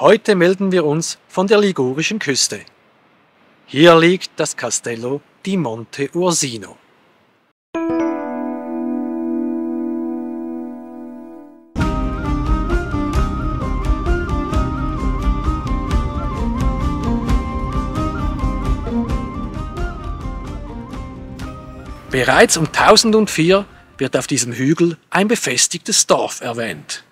Heute melden wir uns von der ligurischen Küste. Hier liegt das Castello di Monte Ursino. Bereits um 1004 wird auf diesem Hügel ein befestigtes Dorf erwähnt.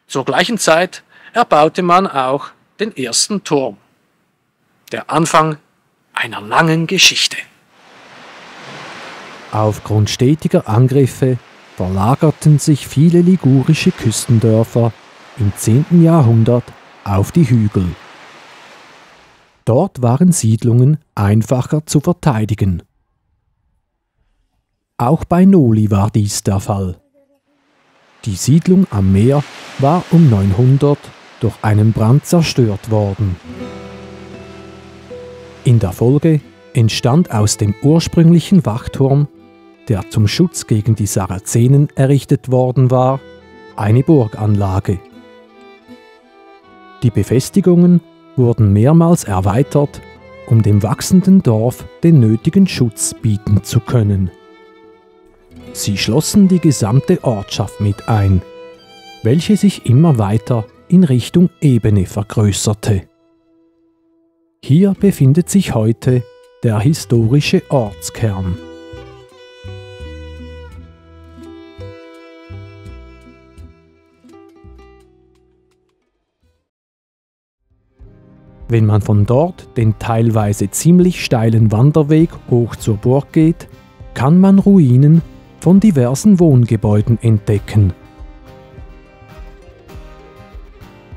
Zur gleichen Zeit erbaute man auch den ersten Turm. Der Anfang einer langen Geschichte. Aufgrund stetiger Angriffe verlagerten sich viele ligurische Küstendörfer im 10. Jahrhundert auf die Hügel. Dort waren Siedlungen einfacher zu verteidigen. Auch bei Noli war dies der Fall. Die Siedlung am Meer war um 900 durch einen Brand zerstört worden. In der Folge entstand aus dem ursprünglichen Wachturm, der zum Schutz gegen die Sarazenen errichtet worden war, eine Burganlage. Die Befestigungen wurden mehrmals erweitert, um dem wachsenden Dorf den nötigen Schutz bieten zu können. Sie schlossen die gesamte Ortschaft mit ein, welche sich immer weiter in Richtung Ebene vergrößerte. Hier befindet sich heute der historische Ortskern. Wenn man von dort den teilweise ziemlich steilen Wanderweg hoch zur Burg geht, kann man Ruinen von diversen Wohngebäuden entdecken.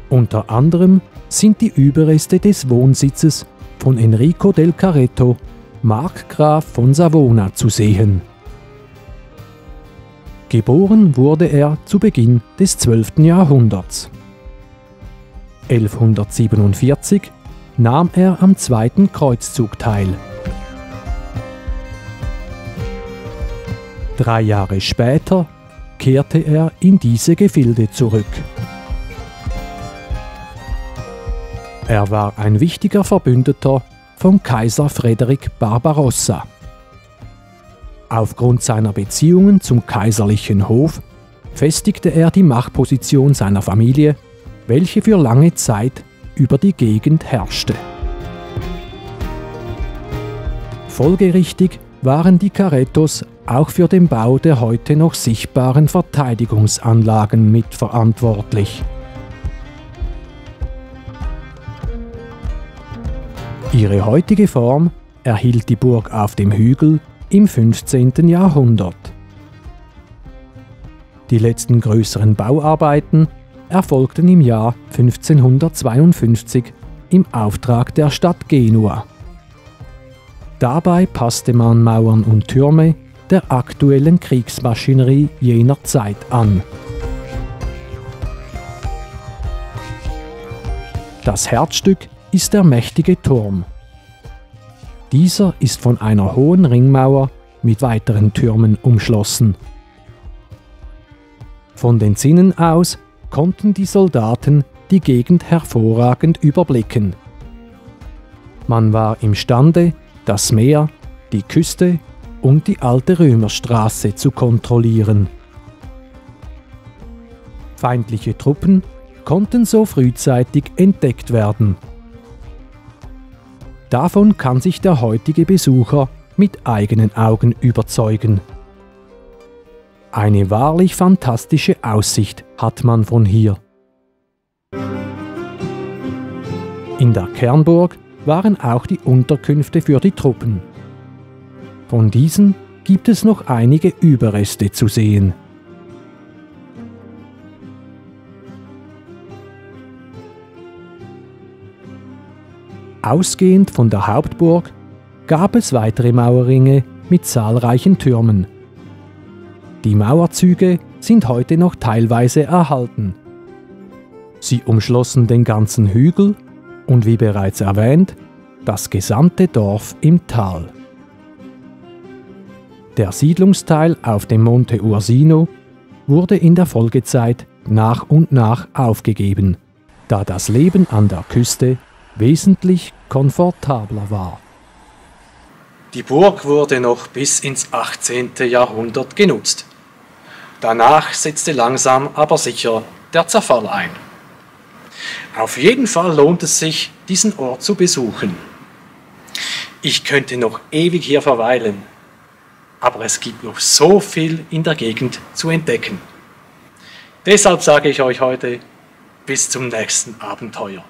Unter anderem sind die Überreste des Wohnsitzes von Enrico del Caretto, Markgraf von Savona, zu sehen. Geboren wurde er zu Beginn des 12. Jahrhunderts. 1147 nahm er am Zweiten Kreuzzug teil. 3 Jahre später kehrte er in diese Gefilde zurück. Er war ein wichtiger Verbündeter von Kaiser Frederik Barbarossa. Aufgrund seiner Beziehungen zum kaiserlichen Hof festigte er die Machtposition seiner Familie, welche für lange Zeit über die Gegend herrschte. Folgerichtig waren die Carettos auch für den Bau der heute noch sichtbaren Verteidigungsanlagen mitverantwortlich. Ihre heutige Form erhielt die Burg auf dem Hügel im 15. Jahrhundert. Die letzten größeren Bauarbeiten erfolgten im Jahr 1552 im Auftrag der Stadt Genua. Dabei passte man Mauern und Türme der aktuellen Kriegsmaschinerie jener Zeit an. Das Herzstück ist der mächtige Turm. Dieser ist von einer hohen Ringmauer mit weiteren Türmen umschlossen. Von den Zinnen aus konnten die Soldaten die Gegend hervorragend überblicken. Man war imstande, das Meer, die Küste und die alte Römerstraße zu kontrollieren. Feindliche Truppen konnten so frühzeitig entdeckt werden. Davon kann sich der heutige Besucher mit eigenen Augen überzeugen. Eine wahrlich fantastische Aussicht hat man von hier. In der Kernburg waren auch die Unterkünfte für die Truppen. Von diesen gibt es noch einige Überreste zu sehen. Ausgehend von der Hauptburg gab es weitere Mauerringe mit zahlreichen Türmen. Die Mauerzüge sind heute noch teilweise erhalten. Sie umschlossen den ganzen Hügel und, wie bereits erwähnt, das gesamte Dorf im Tal. Der Siedlungsteil auf dem Monte Ursino wurde in der Folgezeit nach und nach aufgegeben. da das Leben an der Küste wesentlich komfortabler war. Die Burg wurde noch bis ins 18. Jahrhundert genutzt. Danach setzte langsam aber sicher der Zerfall ein. Auf jeden Fall lohnt es sich, diesen Ort zu besuchen. Ich könnte noch ewig hier verweilen, aber es gibt noch so viel in der Gegend zu entdecken. Deshalb sage ich euch heute, bis zum nächsten Abenteuer.